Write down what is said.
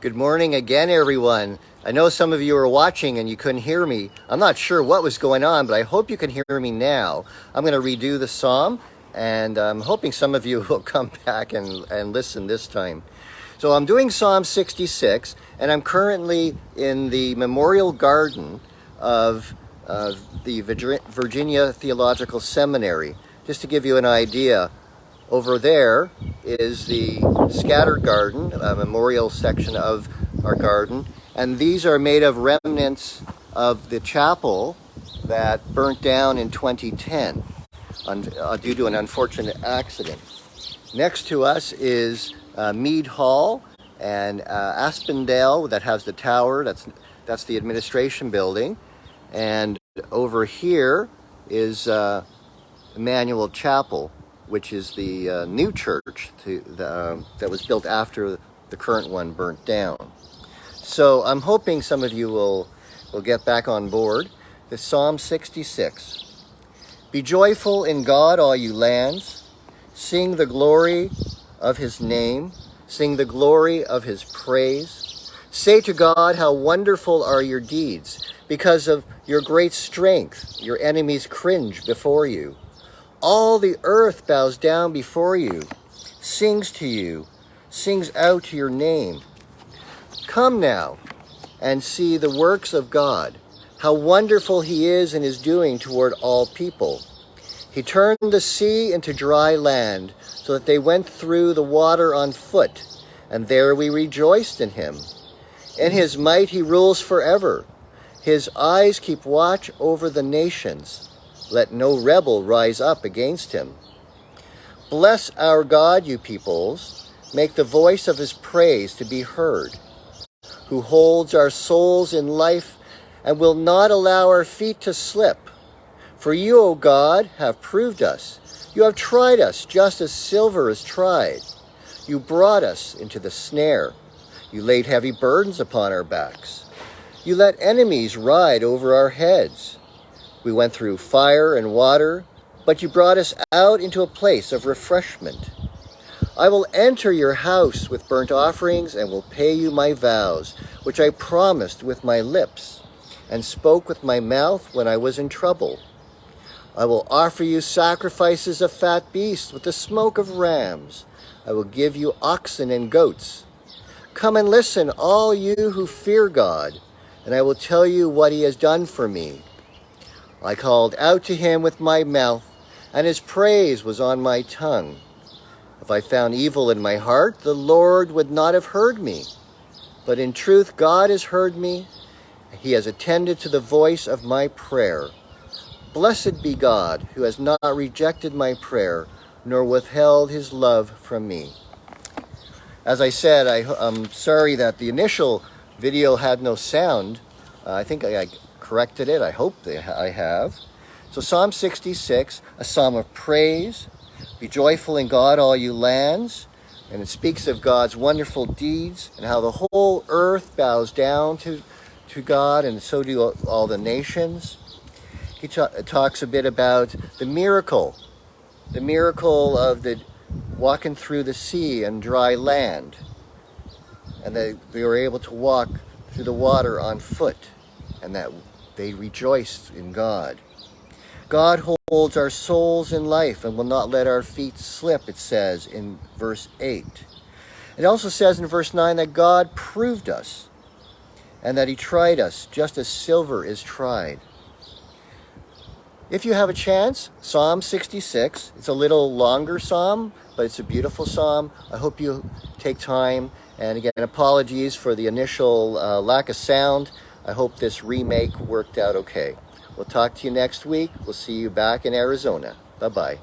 Good morning again, everyone. I know some of you were watching and you couldn't hear me. I'm not sure what was going on, but I hope you can hear me now. I'm going to redo the psalm, and I'm hoping some of you will come back and listen this time. So I'm doing Psalm 66, and I'm currently in the Memorial Garden of the Virginia Theological Seminary. Just to give you an idea, over there is the scattered garden, a memorial section of our garden, and these are made of remnants of the chapel that burnt down in 2010 due to an unfortunate accident. Next to us is Mead Hall and Aspendale that has the tower. That's the administration building, and over here is Emmanuel Chapel, which is the new church that was built after the current one burnt down. So I'm hoping some of you will get back on board. The Psalm 66. Be joyful in God, all you lands. Sing the glory of his name. Sing the glory of his praise. Say to God, how wonderful are your deeds. Because of your great strength, your enemies cringe before you. All the earth bows down before you, sings to you, sings out to your name. Come now and see the works of God, how wonderful he is in his doing toward all people. He turned the sea into dry land, so that they went through the water on foot, and there we rejoiced in him. In his might he rules forever. His eyes keep watch over the nations. Let no rebel rise up against him. Bless our God, you peoples. Make the voice of his praise to be heard, who holds our souls in life and will not allow our feet to slip. For you, O God, have proved us. You have tried us just as silver is tried. You brought us into the snare. You laid heavy burdens upon our backs. You let enemies ride over our heads. We went through fire and water, but you brought us out into a place of refreshment. I will enter your house with burnt offerings and will pay you my vows, which I promised with my lips and spoke with my mouth when I was in trouble. I will offer you sacrifices of fat beasts with the smoke of rams. I will give you oxen and goats. Come and listen, all you who fear God, and I will tell you what he has done for me. I called out to him with my mouth, and his praise was on my tongue. If I found evil in my heart, the Lord would not have heard me. But in truth, God has heard me. He has attended to the voice of my prayer. Blessed be God, who has not rejected my prayer, nor withheld his love from me. As I said, I'm sorry that the initial video had no sound. I think I corrected it. I hope I have. So Psalm 66, a psalm of praise. Be joyful in God, all you lands. And it speaks of God's wonderful deeds and how the whole earth bows down to God, and so do all the nations. He talks a bit about the miracle of the walking through the sea and dry land. And they were able to walk through the water on foot, and that they rejoiced in God. God holds our souls in life and will not let our feet slip, it says in verse 8. It also says in verse 9 that God proved us and that he tried us just as silver is tried. If you have a chance, Psalm 66, it's a little longer psalm, but it's a beautiful psalm. I hope you take time. And again, apologies for the initial lack of sound. I hope this remake worked out okay. We'll talk to you next week. We'll see you back in Arizona. Bye-bye.